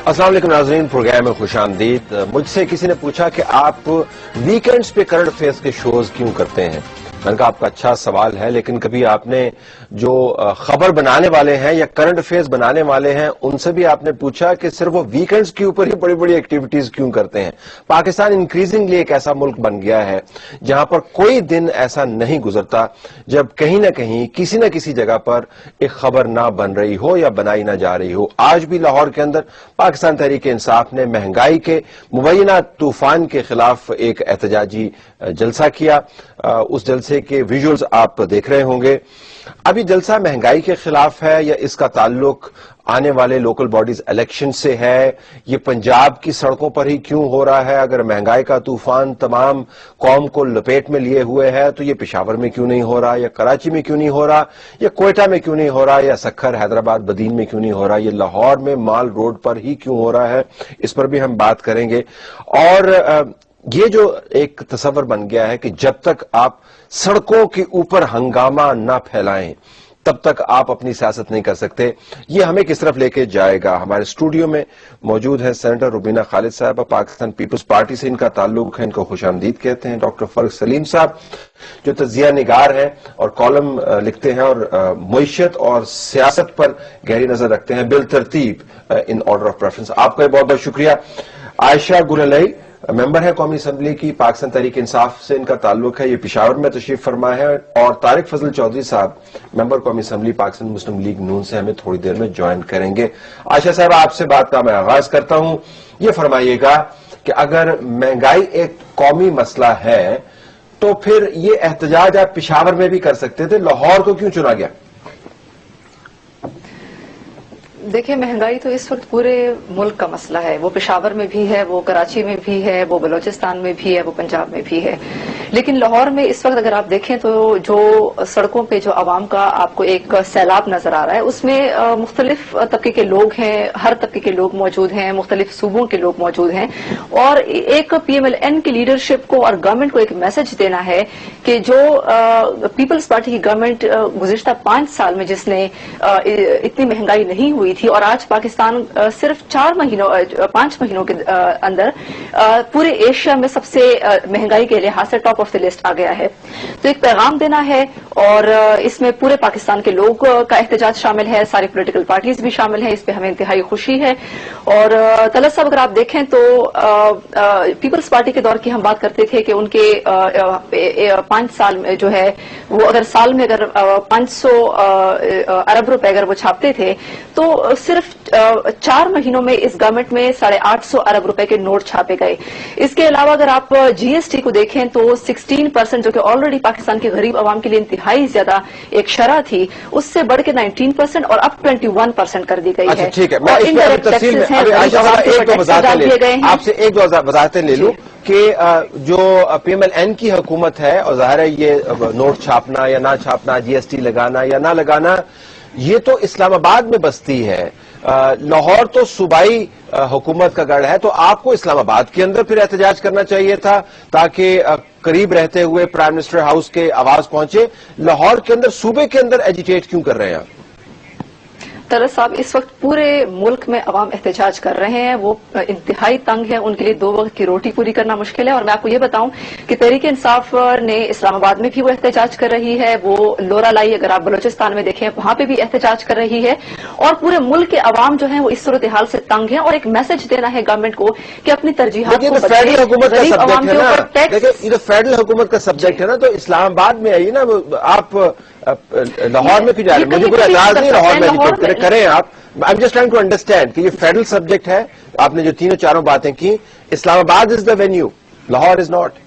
السلام علیکم ناظرین، پروگرام میں خوش آمدید۔ مجھ سے کسی نے پوچھا کہ آپ ویکینڈز پہ کرنٹ افیئرز کے شوز کیوں کرتے ہیں؟ میں نے کہا آپ کا اچھا سوال ہے، لیکن کبھی آپ نے جو خبر بنانے والے ہیں یا کرنٹ افیئرز بنانے والے ہیں ان سے بھی آپ نے پوچھا کہ صرف وہ ویکینڈز کے اوپر ہی بڑی بڑی ایکٹیویٹیز کیوں کرتے ہیں؟ پاکستان انکریزنگلی ایک ایسا ملک بن گیا ہے جہاں پر کوئی دن ایسا نہیں گزرتا جب کہیں نہ کہیں کسی نہ کسی جگہ پر ایک خبر نہ بن رہی ہو یا بنائی نہ جا رہی ہو۔ آج بھی لاہور کے اندر پاکستان تحریک انصاف نے مہنگائی کے مبینہ طوفان کے خلاف ایک احتجاجی جلسہ کیا۔ اس جلسے کے ویژولز آپ دیکھ رہے ہوں گے۔ اب یہ جلسہ مہنگائی کے خلاف ہے یا اس کا تعلق آنے والے لوکل باڈیز الیکشن سے ہے؟ یہ پنجاب کی سڑکوں پر ہی کیوں ہو رہا ہے؟ اگر مہنگائی کا طوفان تمام قوم کو لپیٹ میں لیے ہوئے ہے تو یہ پشاور میں کیوں نہیں ہو رہا، یا کراچی میں کیوں نہیں ہو رہا، یا کوئٹہ میں کیوں نہیں ہو رہا، یا سکھر حیدرآباد بدین میں کیوں نہیں ہو رہا، یہ لاہور میں مال روڈ پر ہی کیوں ہو رہا ہے؟ اس پر بھی ہم بات کریں گے۔ اور یہ جو ایک تصور بن گیا ہے کہ جب تک آپ سڑکوں کے اوپر ہنگامہ نہ پھیلائیں تب تک آپ اپنی سیاست نہیں کر سکتے، یہ ہمیں کس طرف لے کے جائے گا؟ ہمارے اسٹوڈیو میں موجود ہیں سینیٹر روبینہ خالد صاحبہ، پاکستان پیپلز پارٹی سے ان کا تعلق ہے، ان کو خوش آمدید کہتے ہیں۔ ڈاکٹر فرق سلیم صاحب جو تجزیہ نگار ہیں اور کالم لکھتے ہیں اور معیشت اور سیاست پر گہری نظر رکھتے ہیں بالترتیب ان آرڈر آف پریفرنس۔ آپ کا بہت بہت شکریہ۔ عائشہ گل علی ممبر ہے قومی اسمبلی کی، پاکستان تحریک انصاف سے ان کا تعلق ہے، یہ پشاور میں تشریف فرما ہے۔ اور طارق فضل چودھری صاحب ممبر قومی اسمبلی پاکستان مسلم لیگ نون سے ہمیں تھوڑی دیر میں جوائن کریں گے۔ عائشہ صاحب آپ سے بات کا میں آغاز کرتا ہوں، یہ فرمائیے گا کہ اگر مہنگائی ایک قومی مسئلہ ہے تو پھر یہ احتجاج آپ پشاور میں بھی کر سکتے تھے، لاہور کو کیوں چنا گیا؟ دیکھیں، مہنگائی تو اس وقت پورے ملک کا مسئلہ ہے، وہ پشاور میں بھی ہے، وہ کراچی میں بھی ہے، وہ بلوچستان میں بھی ہے، وہ پنجاب میں بھی ہے، لیکن لاہور میں اس وقت اگر آپ دیکھیں تو جو سڑکوں پہ جو عوام کا آپ کو ایک سیلاب نظر آ رہا ہے اس میں مختلف طبقے کے لوگ ہیں، ہر طبقے کے لوگ موجود ہیں، مختلف صوبوں کے لوگ موجود ہیں، اور ایک پی ایم ایل این کی لیڈرشپ کو اور گورنمنٹ کو ایک میسج دینا ہے کہ جو پیپلز پارٹی کی گورنمنٹ گزشتہ 5 سال میں جس نے اتنی مہنگائی نہیں ہوئی تھی، اور آج پاکستان صرف 5 مہینوں کے اندر پورے ایشیا میں سب سے مہنگائی کے لحاظ سے ٹاپ آف دی لسٹ آ گیا ہے، تو ایک پیغام دینا ہے، اور اس میں پورے پاکستان کے لوگ کا احتجاج شامل ہے، ساری پولیٹیکل پارٹیز بھی شامل ہیں، اس پہ ہمیں انتہائی خوشی ہے۔ اور طلعت صاحب اگر آپ دیکھیں تو پیپلز پارٹی کے دور کی ہم بات کرتے تھے کہ ان کے 5 سال میں جو ہے وہ اگر سال میں اگر 500 ارب روپے اگر وہ چھاپتے تھے تو صرف 4 مہینوں میں اس گورنمنٹ میں 850 ارب روپے کے نوٹ چھاپے گئے۔ اس کے علاوہ اگر آپ جی ایس ٹی کو دیکھیں تو 16% جو کہ آلریڈی پاکستان کے غریب عوام کے لیے انتہائی زیادہ ایک شرح تھی، اس سے بڑھ کے 19% اور اب 21% کر دی گئی ہے۔ ٹھیک ہے، میں اس میں تفصیل میں آپ سے ایک دو وضاحتیں لے لوں کہ جو پی ایم ایل این کی حکومت ہے، اور ظاہر ہے یہ نوٹ چھاپنا یا نہ چھاپنا، جی ایس ٹی لگانا یا نہ لگانا، یہ تو اسلام آباد میں بستی ہے، لاہور تو صوبائی حکومت کا گڑھ ہے، تو آپ کو اسلام آباد کے اندر پھر احتجاج کرنا چاہیے تھا تاکہ قریب رہتے ہوئے پرائم منسٹر ہاؤس کے آواز پہنچے۔ لاہور کے اندر صوبے کے اندر ایجیٹیٹ کیوں کر رہے ہیں آپ؟ طلعت صاحب اس وقت پورے ملک میں عوام احتجاج کر رہے ہیں، وہ انتہائی تنگ ہے، ان کے لیے 2 وقت کی روٹی پوری کرنا مشکل ہے، اور میں آپ کو یہ بتاؤں کہ تحریک انصاف نے اسلام آباد میں بھی وہ احتجاج کر رہی ہے، وہ لورا لائی اگر آپ بلوچستان میں دیکھیں وہاں پہ بھی احتجاج کر رہی ہے، اور پورے ملک کے عوام جو ہیں وہ اس صورتحال سے تنگ ہیں، اور ایک میسج دینا ہے گورنمنٹ کو کہ اپنی ترجیحات کو بدلیں۔ غریب عوام کے اوپر ٹیکس، یہ تو فیڈرل حکومت کا سبجیکٹ ہے نا، تو اسلام آباد میں آئیے نا، آپ لاہور میں کیوں جا رہے ہیں؟ مجھے کوئی اعتراض نہیں لاہور میں ایجوکیٹ کریں آپ، I am just trying to understand کہ یہ فیڈرل سبجیکٹ ہے۔ آپ نے جو 3-4 باتیں کی، اسلام آباد از دا وینیو، لاہور از ناٹ۔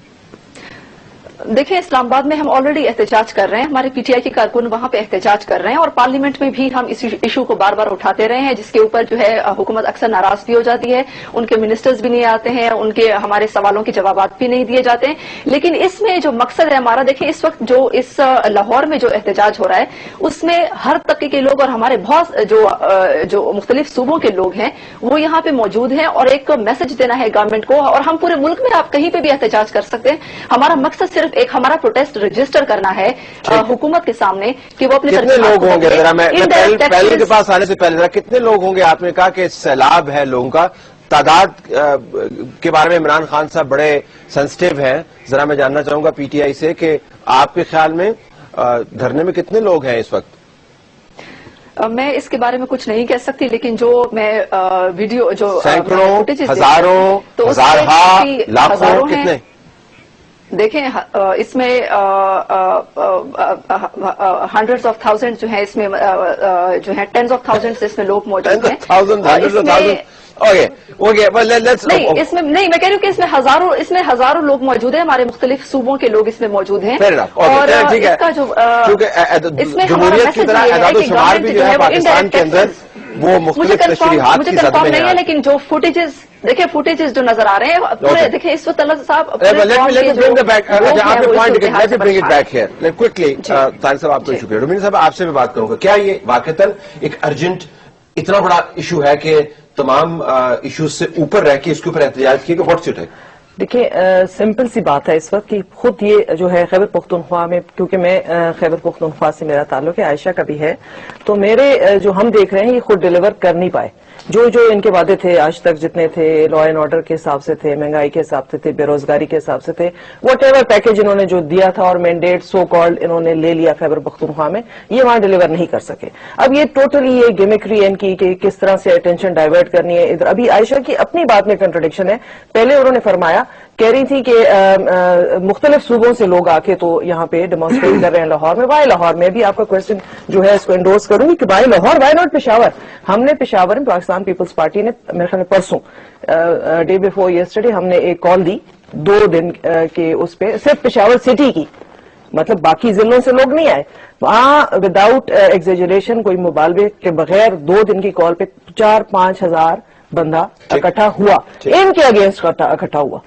دیکھیں، اسلام آباد میں ہم آلریڈی احتجاج کر رہے ہیں، ہمارے پی ٹی آئی کے کارکن وہاں پہ احتجاج کر رہے ہیں، اور پارلیمنٹ میں بھی ہم اس ایشو کو بار بار اٹھاتے رہے ہیں، جس کے اوپر جو ہے حکومت اکثر ناراض بھی ہو جاتی ہے، ان کے منسٹرز بھی نہیں آتے ہیں، ان کے ہمارے سوالوں کے جوابات بھی نہیں دیے جاتے ہیں، لیکن اس میں جو مقصد ہے ہمارا، دیکھیں اس وقت جو اس لاہور میں جو احتجاج ہو رہا ہے اس میں ہر طبقے کے لوگ اور ہمارے بہت جو مختلف صوبوں کے لوگ ہیں وہ یہاں پہ موجود ہیں، اور ایک میسج دینا ہے گورنمنٹ کو، اور ہم پورے ملک میں آپ کہیں پہ بھی احتجاج کر سکتے ہیں، ہمارا مقصد صرف صرف ایک ہمارا پروٹیسٹ رجسٹر کرنا ہے حکومت کے سامنے کہ وہ اپنی کتنے لوگ ہوں گے ذرا میں پہلے کے پاس آنے سے پہلے ذرا کتنے لوگ ہوں گے؟ آپ نے کہا کہ سیلاب ہے لوگوں کا، تعداد کے بارے میں عمران خان صاحب بڑے سینسٹیو ہیں، ذرا میں جاننا چاہوں گا پی ٹی آئی سے کہ آپ کے خیال میں دھرنے میں کتنے لوگ ہیں اس وقت؟ میں اس کے بارے میں کچھ نہیں کہہ سکتی، لیکن جو میں ویڈیو جو سینکڑوں، ہزاروں، ہزارہا، لاکھوں، کتنے؟ دیکھیں اس میں ہنڈریڈز آف تھاؤزینڈ جو ہیں، اس میں جو ہیں ٹینز آف تھاؤزینڈ اس میں لوگ موجود ہیں۔ نہیں، اس میں نہیں، میں کہہ رہی ہوں کہ اس میں ہزاروں لوگ موجود ہیں، ہمارے مختلف صوبوں کے لوگ اس میں موجود ہیں، اور اس کا جو اس میں جمہوریت کی طرح اعداد و شمار بھی جو ہے پاکستان کے اندر وہ مختلف تشریحات کی صد میں نہیں ہے، لیکن جو فوٹیجز دیکھیں، فوٹیجز جو نظر آ رہے ہیں پورے، دیکھیں اس وقت اللہ صاحب صاحب آپ کو شکریہ۔ رومین صاحب آپ سے میں بات کروں گا، کیا یہ واقعتاً ایک ارجنٹ اتنا بڑا ایشو ہے کہ تمام ایشوز سے اوپر رہ کے اس کے اوپر احتجاج کیے کہ واٹس یور ٹیک؟ دیکھیں سمپل سی بات ہے اس وقت کہ خود یہ جو ہے خیبر پختونخوا میں، کیونکہ میں خیبر پختونخوا سے میرا تعلق ہے، عائشہ کا بھی ہے، تو میرے جو ہم دیکھ رہے ہیں یہ خود ڈیلیور کر نہیں پائے۔ جو ان کے وعدے تھے آج تک جتنے تھے، لا اینڈ آرڈر کے حساب سے تھے، مہنگائی کے حساب سے تھے، بے روزگاری کے حساب سے تھے، واٹ ایور پیکج انہوں نے جو دیا تھا اور مینڈیٹ سو کالڈ انہوں نے لے لیا خیبر پختونخوا میں، یہ وہاں ڈیلیور نہیں کر سکے۔ اب یہ ٹوٹلی یہ گیمکری ان کی کہ کس طرح سے اٹینشن ڈائیورٹ کرنی ہے ادھر۔ ابھی عائشہ کی اپنی بات میں کنٹرڈکشن ہے، پہلے انہوں نے فرمایا، کہہ رہی تھی کہ مختلف صوبوں سے لوگ آ کے تو یہاں پہ ڈیمانسٹریٹ کر رہے ہیں لاہور میں۔ وائی لاہور میں بھی آپ کا کوشچن جو ہے اس کو انڈورس کروں گی کہ why Lahore, why not Peshawar? ہم نے پشاور میں پاکستان پیپلز پارٹی نے میرے خیال میں پرسوں ڈے بفور یسٹرڈے ہم نے ایک کال دی 2 دن کے اس پہ، صرف پشاور سٹی کی، مطلب باقی ضلعوں سے لوگ نہیں آئے وہاں، وداؤٹ ایگزیجریشن، کوئی مبالغے کے بغیر 2 دن کی کال پہ 4-5 ہزار بندہ اکٹھا ہوا، ان کے اگینسٹ اکٹھا ہوا،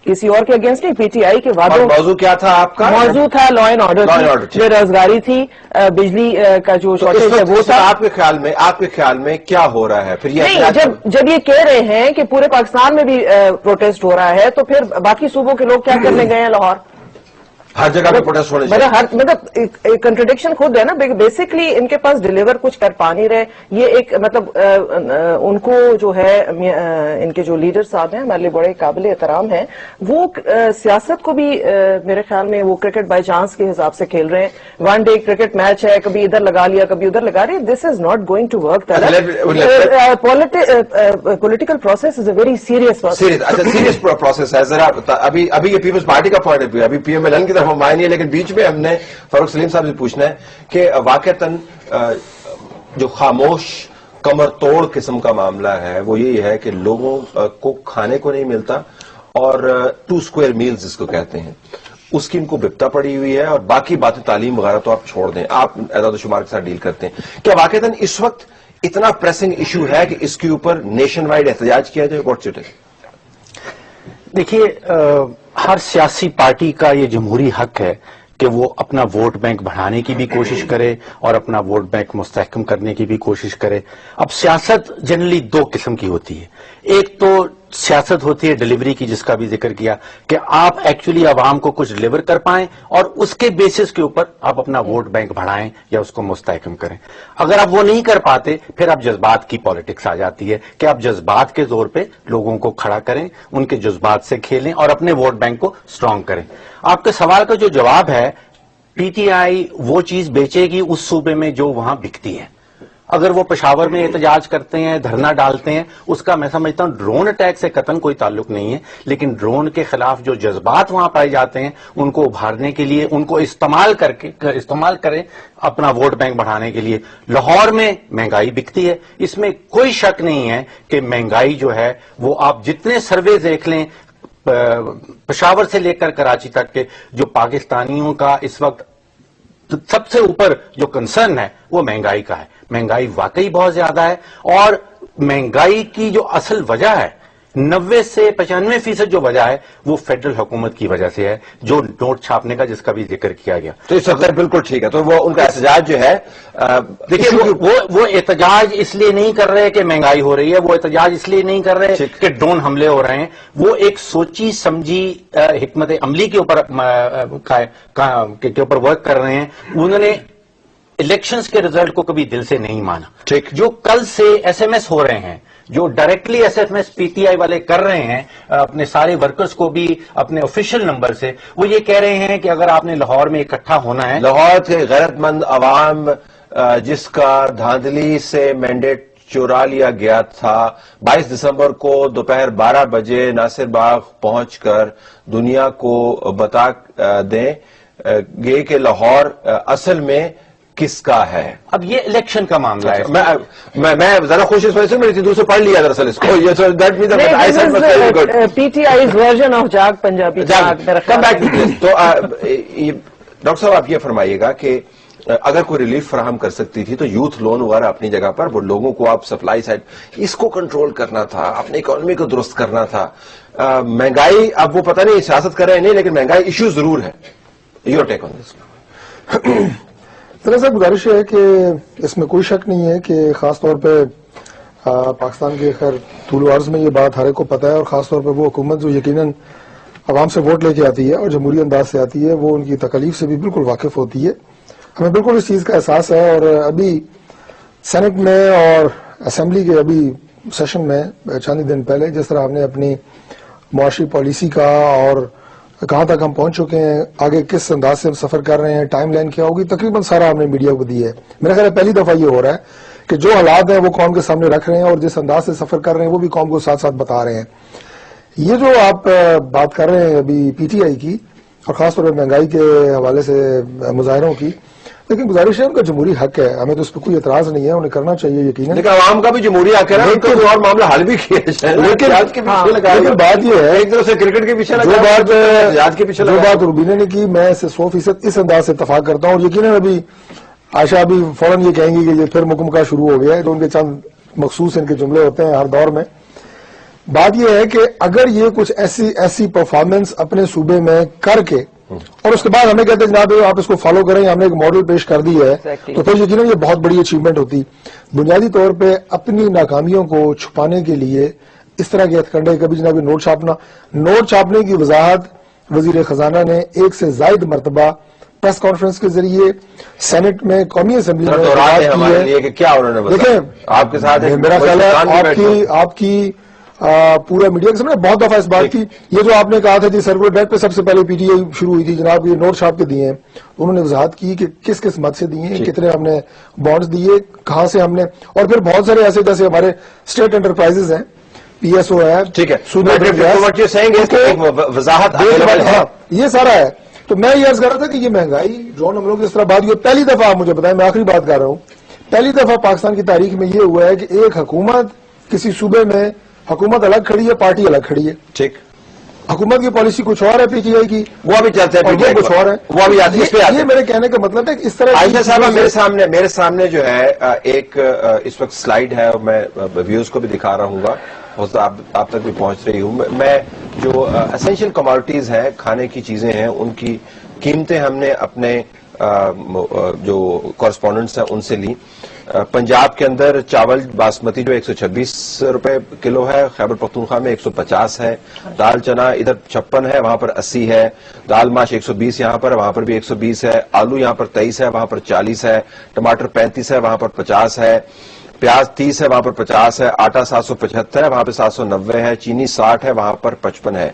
کسی اور کے اگینسٹ نہیں، پی ٹی آئی کے وعدوں۔ موضوع کیا تھا آپ کا؟ موضوع تھا لا اینڈ آرڈر، بے روزگاری تھی، بجلی کا جو شارٹیج ہے وہ تھا۔ آپ کے خیال میں کیا ہو رہا ہے پھر؟ نہیں، جب یہ کہہ رہے ہیں کہ پورے پاکستان میں بھی پروٹیسٹ ہو رہا ہے تو پھر باقی صوبوں کے لوگ کیا کرنے گئے ہیں لاہور؟ ہر جگہ پہ پروٹیسٹ ہونے چاہیے۔ مطلب کنٹرڈکشن خود ہے نا، بیسکلی ان کے پاس ڈیلیور کچھ کر پا نہیں رہے۔ یہ ایک مطلب ان کو جو ہے ان کے جو لیڈر صاحب ہیں ہمارے لیے بڑے قابل احترام ہیں، وہ سیاست کو بھی میرے خیال میں وہ کرکٹ بائی چانس کے حساب سے کھیل رہے ہیں۔ 1 ڈے کرکٹ میچ ہے، کبھی ادھر لگا لیا کبھی ادھر لگا رہی، this is not going to work. Political process is a very serious serious process ہے۔ ذرا ابھی یہ پیپلز پارٹی کا پوائنٹ آف ویو، ابھی پی ایم ایل این کی طرف ہم آئے نہیں، لیکن بیچ میں ہم نے فاروق سلیم صاحب سے پوچھنا ہے کہ واقعتاً جو خاموش کمر توڑ قسم کا معاملہ ہے وہ یہی ہے کہ لوگوں کو کھانے کو نہیں ملتا، اور 2 اسکوائر میلز جس کو کہتے ہیں اس کی ان کو بپتا پڑی ہوئی ہے، اور باقی باتیں تعلیم وغیرہ تو آپ چھوڑ دیں، آپ اعداد و شمار کے ساتھ ڈیل کرتے ہیں۔ کیا واقعتاً اس وقت اتنا پریسنگ ایشو ہے کہ اس کے اوپر نیشن وائڈ احتجاج کیا جائے؟ What's your take? دیکھیے، ہر سیاسی پارٹی کا یہ جمہوری حق ہے کہ وہ اپنا ووٹ بینک بڑھانے کی بھی کوشش کرے اور اپنا ووٹ بینک مستحکم کرنے کی بھی کوشش کرے۔ اب سیاست جنرلی 2 قسم کی ہوتی ہے، ایک تو سیاست ہوتی ہے ڈیلیوری کی، جس کا بھی ذکر کیا کہ آپ ایکچولی عوام کو کچھ ڈیلیور کر پائیں اور اس کے بیسس کے اوپر آپ اپنا ووٹ بینک بڑھائیں یا اس کو مستحکم کریں۔ اگر آپ وہ نہیں کر پاتے پھر آپ جذبات کی پالیٹکس آ جاتی ہے کہ آپ جذبات کے زور پہ لوگوں کو کھڑا کریں، ان کے جذبات سے کھیلیں اور اپنے ووٹ بینک کو سٹرونگ کریں۔ آپ کے سوال کا جو جواب ہے، پی ٹی آئی وہ چیز بیچے گی اس صوبے میں جو وہاں بکتی ہے۔ اگر وہ پشاور میں احتجاج کرتے ہیں، دھرنا ڈالتے ہیں، اس کا میں سمجھتا ہوں ڈرون اٹیک سے قطعاً کوئی تعلق نہیں ہے، لیکن ڈرون کے خلاف جو جذبات وہاں پائے جاتے ہیں ان کو ابھارنے کے لیے ان کو استعمال کریں اپنا ووٹ بینک بڑھانے کے لیے۔ لاہور میں مہنگائی بکتی ہے، اس میں کوئی شک نہیں ہے کہ مہنگائی جو ہے وہ آپ جتنے سروے دیکھ لیں پشاور سے لے کر کراچی تک کے، جو پاکستانیوں کا اس وقت سب سے اوپر جو کنسرن ہے وہ مہنگائی کا ہے۔ مہنگائی واقعی بہت زیادہ ہے، اور مہنگائی کی جو اصل وجہ ہے 90 سے 95% جو وجہ ہے وہ فیڈرل حکومت کی وجہ سے ہے، جو نوٹ چھاپنے کا جس کا بھی ذکر کیا گیا. تو اس وقت بالکل ٹھیک ہے. تو وہ ان کا احتجاج جو ہے دیکھیے وہ احتجاج اس لیے نہیں کر رہے کہ مہنگائی ہو رہی ہے، وہ احتجاج اس لیے نہیں کر رہے کہ ڈرون حملے ہو رہے ہیں، وہ ایک سوچی سمجھی حکمت عملی کے اوپر ورک کر رہے ہیں. انہوں نے الیکشنز کے رزلٹ کو کبھی دل سے نہیں مانا. ٹھیک. جو کل سے ایس ایم ایس ہو رہے ہیں، جو directly S M S P T I والے کر رہے ہیں اپنے سارے ورکرز کو بھی اپنے آفیشیل نمبر سے، وہ یہ کہہ رہے ہیں کہ اگر آپ نے لاہور میں اکٹھا ہونا ہے، لاہور کے غیرت مند عوام جس کا دھاندلی سے مینڈیٹ چورا لیا گیا تھا، 22 دسمبر کو دوپہر 12 بجے ناصر باغ پہنچ کر دنیا کو بتا دیں گے کہ لاہور اصل میں کس کا ہے. اب یہ الیکشن کا معاملہ ہے. میں ذرا خوش اس وجہ سے میری دوسرے پڑھ لیا دراصل اس کو. پی ٹی آئی ورژن آف جاگ پنجابی. تو ڈاکٹر صاحب آپ یہ فرمائیے گا کہ اگر کوئی ریلیف فراہم کر سکتی تھی تو یوتھ لون وغیرہ اپنی جگہ پر، وہ لوگوں کو آپ سپلائی سائڈ اس کو کنٹرول کرنا تھا، اپنی اکانومی کو درست کرنا تھا. مہنگائی اب وہ پتہ نہیں سیاست کر رہے ہیں نہیں، لیکن مہنگائی ایشو ضرور ہے. یور ٹیک آن دس. دراصل گزارش ہے کہ اس میں کوئی شک نہیں ہے کہ خاص طور پہ پاکستان کے خیر طول و عرض میں یہ بات ہر ایک کو پتہ ہے، اور خاص طور پہ وہ حکومت جو یقیناً عوام سے ووٹ لے کے آتی ہے اور جمہوری انداز سے آتی ہے، وہ ان کی تکالیف سے بھی بالکل واقف ہوتی ہے. ہمیں بالکل اس چیز کا احساس ہے. اور ابھی سینٹ میں اور اسمبلی کے ابھی سیشن میں چند دن پہلے جس طرح ہم نے اپنی معاشی پالیسی کا اور کہاں تک ہم پہنچ چکے ہیں، آگے کس انداز سے ہم سفر کر رہے ہیں، ٹائم لائن کیا ہوگی، تقریباً سارا ہم نے میڈیا کو دی ہے. میرا خیال ہے پہلی دفعہ یہ ہو رہا ہے کہ جو حالات ہیں وہ قوم کے سامنے رکھ رہے ہیں اور جس انداز سے سفر کر رہے ہیں وہ بھی قوم کو ساتھ ساتھ بتا رہے ہیں. یہ جو آپ بات کر رہے ہیں ابھی پی ٹی آئی کی اور خاص طور پہ مہنگائی کے حوالے سے مظاہروں کی، لیکن گزارش ہے ان کا جمہوری حق ہے، ہمیں تو اس پہ کوئی اعتراض نہیں ہے، انہیں کرنا چاہیے یقیناً. لیکن عوام کا بھی جمہوری حق ہے، اور معاملہ حل بھی کیا ہے. لیکن بات یہ ہے ایک طرف سے کرکٹ کے پیچھے جو بات روبینہ نے کی، میں 100% اس انداز سے اتفاق کرتا ہوں. اور یقیناً ابھی عائشہ ابھی فوراً یہ کہیں گی کہ یہ پھر مکمکہ شروع ہو گیا ہے، تو ان کے چند مخصوص ان کے جملے ہوتے ہیں ہر دور میں. بات یہ ہے کہ اگر یہ کچھ ایسی پرفارمنس اپنے صوبے میں کر کے اور اس کے بعد ہمیں کہتے ہیں جناب آپ اس کو فالو کریں، ہم نے ایک ماڈل پیش کر دی ہے، تو پھر یقیناً یہ بہت بڑی اچیومنٹ ہوتی. بنیادی طور پہ اپنی ناکامیوں کو چھپانے کے لیے اس طرح کے ہتھکنڈے، کبھی جناب نوٹ چھاپنے کی وضاحت وزیر خزانہ نے ایک سے زائد مرتبہ پریس کانفرنس کے ذریعے سینٹ میں قومی اسمبلی میں کیا انہوں نے دیکھیں آپ کے ساتھ میرا خیال ہے آپ کی پورا میڈیا کے سامنے بہت دفعہ اس بات کی، یہ جو آپ نے کہا تھا جی سرکولر ڈیٹ پہ سب سے پہلے پی ٹی آئی شروع ہوئی تھی، جناب یہ نوٹ چھاپ کے دیے ہیں، انہوں نے وضاحت کی کہ کس کس مد سے دیے ہیں، کتنے ہم نے بانڈز دیے، کہاں سے ہم نے، اور پھر بہت سارے ایسے جیسے ہمارے اسٹیٹ انٹرپرائزز ہیں، پی ایس او ہے، ٹھیک ہے، وضاحت یہ سارا ہے. تو میں یہ عرض کر رہا تھا کہ یہ مہنگائی ڈرون حملوں کی اس طرح بات، یہ پہلی دفعہ آپ مجھے بتائیں، میں آخری بات کر رہا ہوں، پہلی دفعہ پاکستان کی تاریخ میں یہ ہوا ہے کہ ایک حکومت کسی صوبے میں حکومت الگ کھڑی ہے، پارٹی الگ کھڑی ہے. ٹھیک. حکومت کی پالیسی کچھ اور ہے، پی ٹی آئی کی وہ بھی چلتے ہیں، کچھ اور ہے، وہ بھی آتی ہے. یہ میرے کہنے کا مطلب ہے کہ اس طرح عائشہ صاحبہ میرے سامنے جو ہے ایک اس وقت سلائیڈ ہے، میں ویوز کو بھی دکھا رہا ہوں گا، آپ تک بھی پہنچ رہی ہوں. میں جو اسینشیل کموڈٹیز ہیں، کھانے کی چیزیں ہیں، ان کی قیمتیں ہم نے اپنے جو کورسپونڈنٹس ہیں ان سے لی. پنجاب کے اندر چاول باسمتی جو 126 روپے کلو ہے، خیبر پختونخوا میں 150 ہے، دال چنا ادھر 56 ہے، وہاں پر 80 ہے، دال ماش 120 یہاں پر، وہاں پر بھی 120 ہے، آلو یہاں پر 23 ہے، وہاں پر 40 ہے، ٹماٹر 35 ہے، وہاں پر 50 ہے، پیاز 30 ہے، وہاں پر 50 ہے، آٹا 775 ہے، وہاں پہ 790 ہے، چینی 60 ہے، وہاں پر 55 ہے.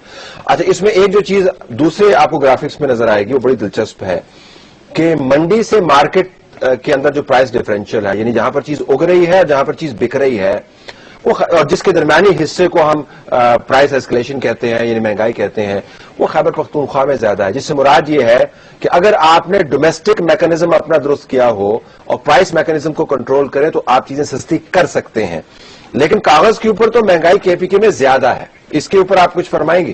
اچھا، اس میں ایک جو چیز دوسرے آپ کو گرافکس میں نظر آئے گی وہ بڑی دلچسپ ہے کہ منڈی سے مارکیٹ کے اندر جو پرائس ڈیفرنشیل ہے، یعنی جہاں پر چیز اگ رہی ہے اور جہاں پر چیز بک رہی ہے، اور جس کے درمیانی حصے کو ہم پرائس ایسکلیشن کہتے ہیں، یعنی مہنگائی کہتے ہیں، وہ خیبر پختونخوا میں زیادہ ہے. جس سے مراد یہ ہے کہ اگر آپ نے ڈومیسٹک میکانزم اپنا درست کیا ہو اور پرائس میکانزم کو کنٹرول کریں تو آپ چیزیں سستی کر سکتے ہیں. لیکن کاغذ کے اوپر تو مہنگائی KPK میں زیادہ ہے. اس کے اوپر آپ کچھ فرمائیں گی؟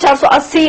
480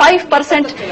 5%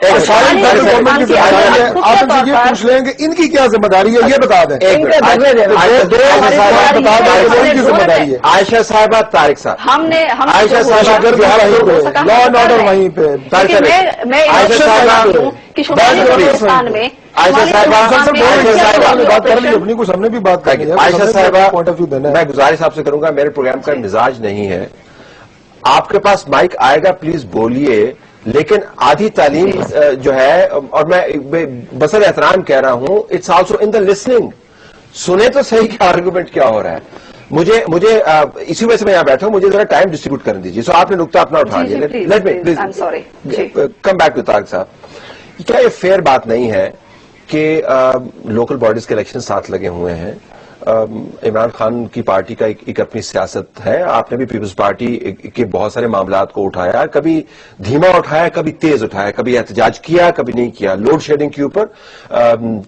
اور ساری فیڈرل گورنمنٹ کی ذمہ داری ہے. آپ ان سے یہ پوچھ لیں کہ ان کی کیا ذمہ داری ہے, یہ بتا دیں. ان کی ذمہ داری ہے. عائشہ صاحبہ, طارق صاحب, ہم نے عائشہ صاحبہ لا اینڈ آرڈر وہیں پہ. میں کہ شمالی بلوچستان میں بات کر لی اپنی, کچھ ہم نے بھی بات کر لی. عائشہ صاحبہ, پوائنٹ آف ویو دینا ہے. میں گزارش آپ سے کروں گا, میرے پروگرام کا مزاج نہیں ہے, آپ کے پاس مائک آئے گا پلیز بولیے, لیکن آدھی تعلیم جو ہے, اور میں بصر احترام کہہ رہا ہوں, it's also in the listening. سنیں تو صحیح کہ آرگومنٹ کیا ہو رہا ہے. مجھے اسی وجہ سے میں یہاں بیٹھا ہوں, مجھے ذرا ٹائم ڈسٹریبیوٹ کرنے دیجیے. سو آپ نے نقطہ اپنا اٹھا لیا. Let me please come back to Tariq صاحب. کیا یہ فیئر بات نہیں ہے کہ لوکل باڈیز کے الیکشن ساتھ لگے ہوئے ہیں, عمران خان کی پارٹی کا ایک اپنی سیاست ہے, آپ نے بھی پیپلز پارٹی کے بہت سارے معاملات کو اٹھایا, کبھی دھیما اٹھایا, کبھی تیز اٹھایا, کبھی احتجاج کیا, کبھی نہیں کیا. لوڈ شیڈنگ کے اوپر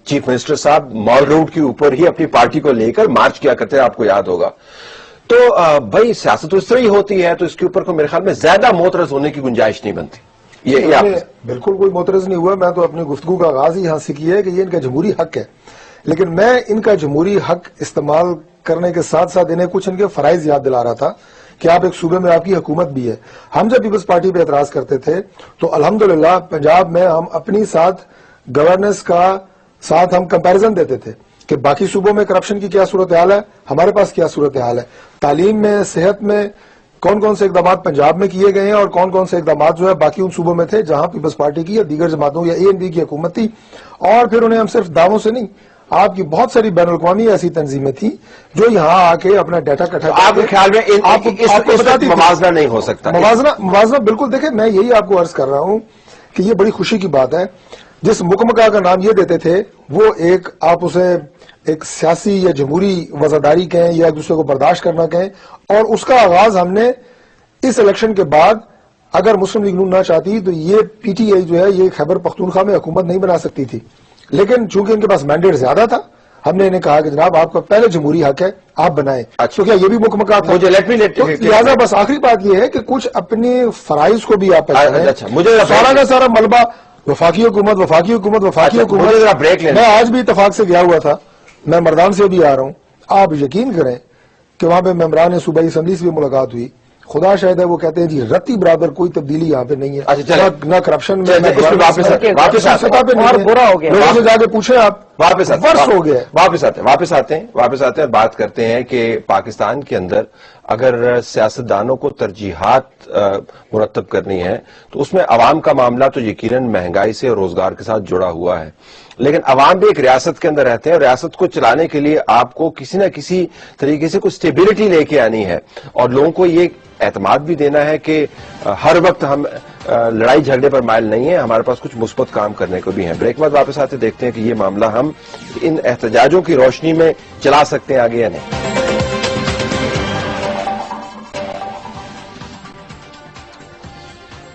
چیف منسٹر صاحب مال روڈ کے اوپر ہی اپنی پارٹی کو لے کر مارچ کیا کرتے ہیں, آپ کو یاد ہوگا. تو بھائی سیاست تو اس طرح ہی ہوتی ہے, تو اس کے اوپر کو میرے خیال میں زیادہ معترض ہونے کی گنجائش نہیں بنتی. یہ بالکل کوئی معترض نہیں ہوا. میں تو اپنی گفتگو کا آغاز ہی یہاں سے کیا ہے کہ یہ ان کا جمہوری حق ہے, لیکن میں ان کا جمہوری حق استعمال کرنے کے ساتھ ساتھ انہیں کچھ ان کے فرائض یاد دلا رہا تھا کہ آپ ایک صوبے میں آپ کی حکومت بھی ہے. ہم جب پیپلز پارٹی پہ اعتراض کرتے تھے تو الحمدللہ پنجاب میں ہم اپنی ساتھ گورننس کا ساتھ ہم کمپیریزن دیتے تھے کہ باقی صوبوں میں کرپشن کی کیا صورتحال ہے, ہمارے پاس کیا صورتحال ہے, تعلیم میں, صحت میں کون کون سے اقدامات پنجاب میں کیے گئے ہیں اور کون کون سے اقدامات جو ہے باقی ان صوبوں میں تھے جہاں پیپلز پارٹی کی یا دیگر جماعتوں یا اے این پی کی حکومت تھی. اور پھر انہیں ہم صرف دعووں سے نہیں, آپ کی بہت ساری بین الاقوامی ایسی تنظیمیں تھیں جو یہاں آ کے اپنا ڈیٹا اکٹھا آپ کے خیال میں آپ کو موازنہ نہیں ہو سکتا؟ موازنہ بالکل. دیکھیں میں یہی آپ کو عرض کر رہا ہوں کہ یہ بڑی خوشی کی بات ہے. جس مکمکہ کا نام یہ دیتے تھے وہ ایک, آپ اسے ایک سیاسی یا جمہوری وزاداری کہیں یا ایک دوسرے کو برداشت کرنا کہیں, اور اس کا آغاز ہم نے اس الیکشن کے بعد, اگر مسلم لیگ نون نہ چاہتی تو یہ پی ٹی آئی جو ہے یہ خیبر پختونخوا میں حکومت نہیں بنا سکتی تھی, لیکن چونکہ ان کے پاس مینڈیٹ زیادہ تھا ہم نے انہیں کہا کہ جناب آپ کا پہلے جمہوری حق ہے, آپ بنائیں. تو کیا یہ بھی مکمکہ تھا؟ لہٰذا بس آخری بات یہ ہے کہ کچھ اپنے فرائض کو بھی آپ مجھے سارا کا سارا ملبہ وفاقی حکومت وفاقی حکومت وفاقی حکومت. بریک میں آج بھی اتفاق سے گیا ہوا تھا, میں مردان سے بھی آ رہا ہوں, آپ یقین کریں کہ وہاں پہ ممبران صوبائی اسمبلی سے بھی ملاقات ہوئی, خدا شاید ہے وہ کہتے ہیں جی رتی برابر کوئی تبدیلی یہاں پہ نہیں ہے, نہ کرپشن میں سطح پہ برا ہو گیا. لوگوں سے جا کے پوچھیں آپ, ورس ہو گیا. واپس آتے ہیں اور بات کرتے ہیں کہ پاکستان کے اندر اگر سیاستدانوں کو ترجیحات مرتب کرنی ہے تو اس میں عوام کا معاملہ تو یقیناً مہنگائی سے اور روزگار کے ساتھ جڑا ہوا ہے, لیکن عوام بھی ایک ریاست کے اندر رہتے ہیں, اور ریاست کو چلانے کے لیے آپ کو کسی نہ کسی طریقے سے کوئی اسٹیبلٹی لے کے آنی ہے, اور لوگوں کو یہ اعتماد بھی دینا ہے کہ ہر وقت ہم لڑائی جھگڑے پر مائل نہیں ہیں, ہمارے پاس کچھ مثبت کام کرنے کو بھی ہیں. بریک بعد واپس آتے دیکھتے ہیں کہ یہ معاملہ ہم ان احتجاجوں کی روشنی میں چلا سکتے ہیں آگے یا نہیں.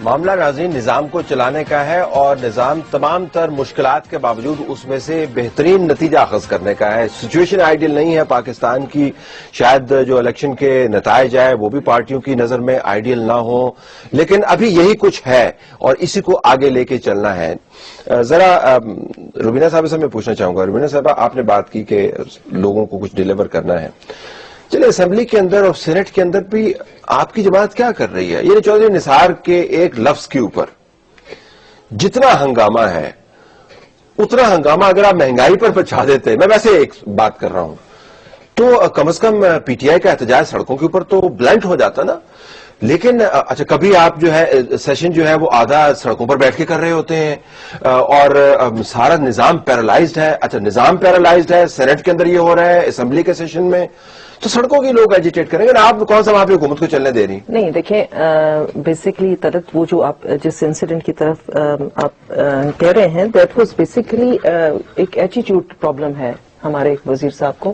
معاملہ ناظرین نظام کو چلانے کا ہے, اور نظام تمام تر مشکلات کے باوجود اس میں سے بہترین نتیجہ اخذ کرنے کا ہے. سچویشن آئیڈیل نہیں ہے پاکستان کی, شاید جو الیکشن کے نتائج آئے وہ بھی پارٹیوں کی نظر میں آئیڈیل نہ ہو, لیکن ابھی یہی کچھ ہے اور اسی کو آگے لے کے چلنا ہے. ذرا روبینہ صاحب سے میں پوچھنا چاہوں گا. روبینہ صاحبہ, آپ نے بات کی کہ لوگوں کو کچھ ڈیلیور کرنا ہے, چلے اسمبلی کے اندر اور سینٹ کے اندر بھی آپ کی جماعت کیا کر رہی ہے؟ یہ چودھری نثار کے ایک لفظ کے اوپر جتنا ہنگامہ ہے اتنا ہنگامہ اگر آپ مہنگائی پر بچا دیتے, میں ویسے ایک بات کر رہا ہوں, تو کم از کم پی ٹی آئی کا احتجاج سڑکوں کے اوپر تو بلنٹ ہو جاتا نا. لیکن اچھا کبھی آپ جو ہے سیشن جو ہے وہ آدھا سڑکوں پر بیٹھ کے کر رہے ہوتے ہیں, اور سارا نظام پیرالائزڈ ہے. اچھا نظام پیرالائزڈ ہے, سینٹ کے اندر یہ ہو رہا ہے, اسمبلی کے سیشن میں, تو سڑکوں کی لوگ ایجیٹیٹ کریں گے. آپ کون سا وہاں پہ حکومت کو چلنے دے رہی؟ نہیں دیکھیں, بیسکلی طرف وہ جو آپ جس انسیڈنٹ کی طرف آپ کہہ رہے ہیں, دیٹ واز بیسکلی ایک ایٹیٹیوڈ پرابلم ہے ہمارے وزیر صاحب کو.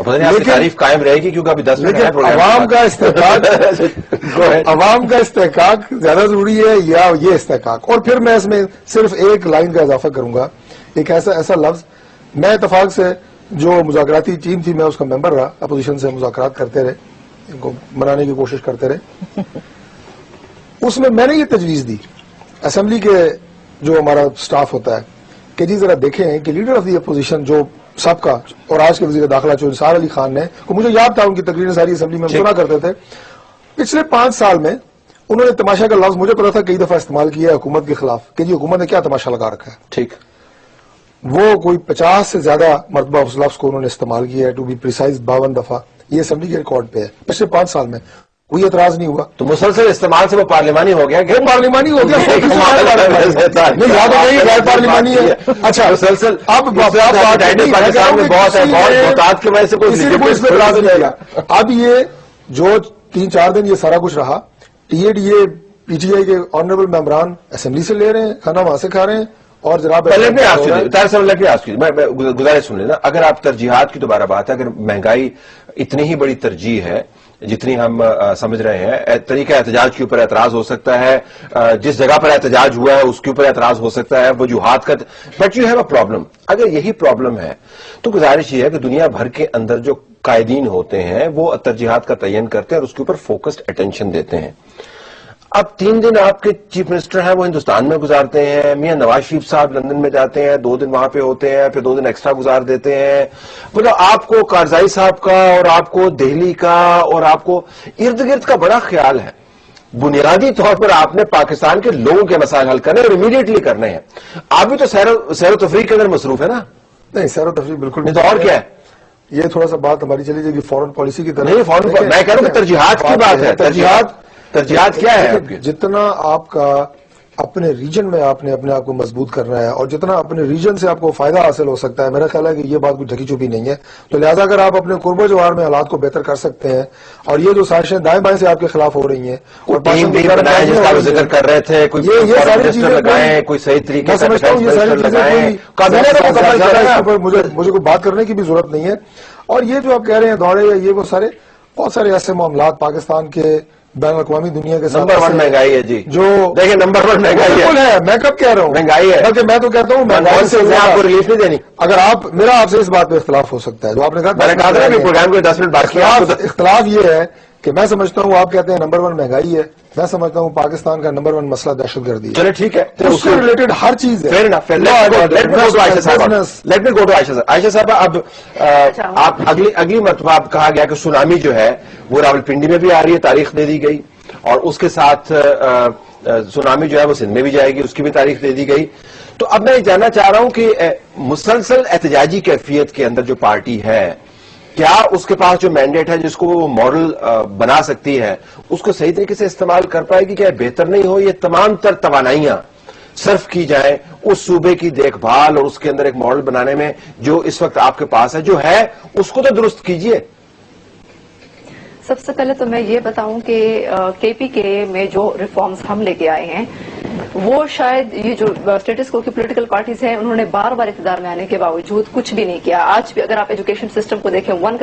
اور پتہ نہیں آپ کی تعریف قائم رہے گی کیونکہ ابھی 10 منٹ ہے لیکن عوام کا استحقاق عوام کا استحقاق زیادہ ضروری ہے یا یہ استحقاق؟ اور پھر میں اس میں صرف ایک لائن کا اضافہ کروں گا، ایک ایسا لفظ، میں اتفاق سے جو مذاکراتی ٹیم تھی میں اس کا ممبر رہا، اپوزیشن سے مذاکرات کرتے رہے، ان کو منانے کی کوشش کرتے رہے، اس میں نے یہ تجویز دی اسمبلی کے جو ہمارا سٹاف ہوتا ہے کہ جی ذرا دیکھیں کہ لیڈر آف دی اپوزیشن جو سب کا اور آج کے وزیر داخلہ جو انصار علی خان نے، مجھے یاد تھا ان کی تقریریں ساری اسمبلی میں سنا کرتے تھے، پچھلے 5 سال میں انہوں نے تماشا کا لفظ مجھے پتا تھا کئی دفعہ استعمال کیا ہے حکومت کے خلاف کہ جی حکومت نے کیا تماشا لگا رکھا ہے. ٹھیک، وہ کوئی 50 سے زیادہ مرتبہ اس لفظ کو انہوں نے استعمال کیا ہے، ٹو بی پریسائز 52 دفعہ. یہ اسمبلی کے ریکارڈ پہ ہے پچھلے 5 سال میں، کوئی اعتراض نہیں ہوا. تو مسلسل استعمال سے وہ پارلیمانی ہو گیا کہ وہ پارلیمانی ہو گیا. نہیں، یاد ہو گئی غیر پارلیمانی ہے. اچھا مسلسل اب پاکستان میں بہت ہے، بہت بہتات کی وجہ سے کوئی اس میں اعتراض نہیں کیا. اب یہ جو 3-4 دن یہ سارا کچھ رہا، T A D A P T آئی کے آنریبل ممبران اسمبلی سے لے رہے ہیں، کھانا وہاں سے کھا رہے ہیں. اور جناب میں گزارش سن لینا، اگر آپ ترجیحات کی دوبارہ بات ہے، اگر مہنگائی اتنی ہی بڑی ترجیح ہے جتنی ہم سمجھ رہے ہیں، طریقہ احتجاج کے اوپر اعتراض ہو سکتا ہے، جس جگہ پر احتجاج ہوا ہے اس کے اوپر اعتراض ہو سکتا ہے، وجوہات کا، but you have a problem. اگر یہی پرابلم ہے تو گزارش یہ ہے کہ دنیا بھر کے اندر جو قائدین ہوتے ہیں وہ ترجیحات کا تعین کرتے ہیں اور اس کے اوپر فوکسڈ اٹینشن دیتے ہیں. اب 3 دن آپ کے چیف منسٹر ہیں وہ ہندوستان میں گزارتے ہیں، میاں نواز شریف صاحب لندن میں جاتے ہیں، 2 دن وہاں پہ ہوتے ہیں، پھر 2 دن ایکسٹرا گزار دیتے ہیں. مطلب آپ کو کارزائی صاحب کا اور آپ کو دہلی کا اور آپ کو ارد گرد کا بڑا خیال ہے. بنیادی طور پر آپ نے پاکستان کے لوگوں کے مسائل حل کرنے اور امیڈیٹلی کرنے ہیں. آپ بھی تو سیر و تفریح کے اندر مصروف ہے نا؟ نہیں، سیر و تفریح بالکل نہیں تو اور کیا ہے؟ یہ تھوڑا سا بات ہماری چلی جائے گی فورن پالیسی کی طرف. نہیں فورن، میں کہہ رہا ہوں کہ ترجیحات کی بات ہے. ترجیحات کیا ہے آپ کی؟ جتنا آپ کا اپنے ریجن میں آپ نے اپنے آپ کو مضبوط کرنا ہے اور جتنا اپنے ریجن سے آپ کو فائدہ حاصل ہو سکتا ہے، میرا خیال ہے کہ یہ بات کوئی ڈھکی چھپی نہیں ہے. تو لہٰذا اگر آپ اپنے قرب و جوار میں حالات کو بہتر کر سکتے ہیں اور یہ جو سازشیں دائیں بائیں سے آپ کے خلاف ہو رہی ہیں اور ٹیم بھی بنائے جس کا ذکر کر رہے تھے، کوئی یہ ساری چیزیں لگائیں، کوئی صحیح طریقے سے مجھے کوئی بات کرنے کی بھی ضرورت نہیں ہے. اور یہ جو آپ کہہ رہے ہیں دورے یا یہ وہ سارے بہت سارے ایسے معاملات پاکستان کے بین الاقوامی دنیا کے ساتھ، نمبر 1 مہنگائی ہے جی، جو دیکھیں نمبر 1 مہنگائی ہے. میں کب کہہ رہا ہوں مہنگائی ہے، بلکہ میں تو کہتا ہوں مہنگائی سے آپ کو ریلیف نہیں دینی. اگر میرا آپ سے اس بات پہ اختلاف ہو سکتا ہے جو آپ نے کہا، میں نے کہا تھا کہ پروگرام کو 10 منٹ بات کیا. اختلاف یہ ہے کہ میں سمجھتا ہوں آپ کہتے ہیں نمبر 1 مہنگائی ہے، میں سمجھتا ہوں پاکستان کا نمبر 1 مسئلہ دہشت گردی ہے. چلے ٹھیک ہے، اس سے ریلیٹڈ ہر چیز ہے. لیٹ می گو ٹو عائشہ صاحب. اب آپ اگلی مرتبہ آپ کہا گیا کہ سونامی جو ہے وہ راولپنڈی میں بھی آ رہی ہے، تاریخ دے دی گئی، اور اس کے ساتھ سونامی جو ہے وہ سندھ میں بھی جائے گی، اس کی بھی تاریخ دے دی گئی. تو اب میں جاننا چاہ رہا ہوں کہ مسلسل احتجاجی کیفیت کے اندر جو پارٹی ہے، کیا اس کے پاس جو مینڈیٹ ہے جس کو وہ ماڈل بنا سکتی ہے اس کو صحیح طریقے سے استعمال کر پائے گی؟ کیا بہتر نہیں ہو یہ تمام تر توانائیاں صرف کی جائیں اس صوبے کی دیکھ بھال اور اس کے اندر ایک ماڈل بنانے میں جو اس وقت آپ کے پاس ہے، جو ہے اس کو تو درست کیجئے. سب سے پہلے تو میں یہ بتاؤں کہ کے پی کے میں جو ریفارمز ہم لے کے آئے ہیں وہ شاید یہ جو اسٹیٹس کو کی پولیٹیکل پارٹیز ہیں انہوں نے بار بار اقتدار میں آنے کے باوجود کچھ بھی نہیں کیا. آج بھی اگر آپ ایجوکیشن سسٹم کو دیکھیں 1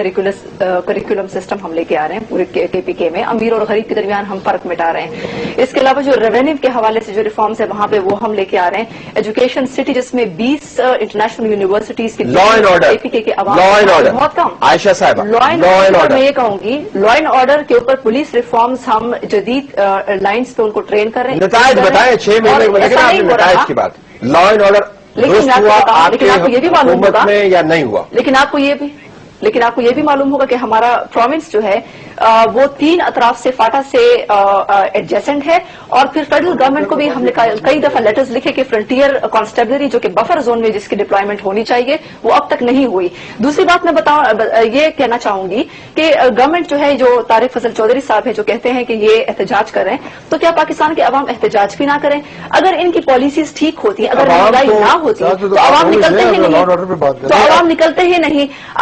کریکولم سسٹم ہم لے کے آ رہے ہیں پورے کے پی کے میں، امیر اور غریب کے درمیان ہم فرق مٹا رہے ہیں. اس کے علاوہ جو ریونیو کے حوالے سے جو ریفارمز ہیں وہاں پہ وہ ہم لے کے آ رہے ہیں. ایجوکیشن سٹی جس میں 20 انٹرنیشنل یونیورسٹیز کی لا اینڈ آرڈر، کے پی کے عوام لا اینڈ آرڈر بہت کم. عائشہ صاحب، لا اینڈ آرڈر میں یہ کہوں گی لا اینڈ آرڈر کے اوپر پولیس ریفارمز ہم جدید لائنز پہ ان کو ٹرین کر رہے ہیں. نتائج بتائیں 6 مہینے میں، لیکن آپ نے نتائج کی بات، لا اینڈ آرڈر درست ہوا آپ کے حکومت میں یا نہیں ہوا؟ لیکن آپ کو یہ بھی معلوم ہوگا کہ ہمارا پروونس جو ہے وہ 3 اطراف سے فاٹا سے ایڈجسنٹ ہے، اور پھر فیڈرل گورنمنٹ کو بھی ہم نے کئی دفعہ لیٹرز لکھے کہ فرنٹیئر کانسٹیبلری جو کہ بفر زون میں جس کی ڈپلائمنٹ ہونی چاہیے وہ اب تک نہیں ہوئی. دوسری بات میں یہ کہنا چاہوں گی کہ گورنمنٹ جو ہے، جو طارق فضل چودھری صاحب ہے جو کہتے ہیں کہ یہ احتجاج کریں، تو کیا پاکستان کے عوام احتجاج بھی نہ کریں؟ اگر ان کی پالیسیز ٹھیک ہوتی ہیں، اگر مہنگائی نہ ہوتی تو عوام نکلتے ہی نہیں.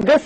this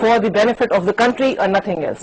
for the benefit of the country and nothing else।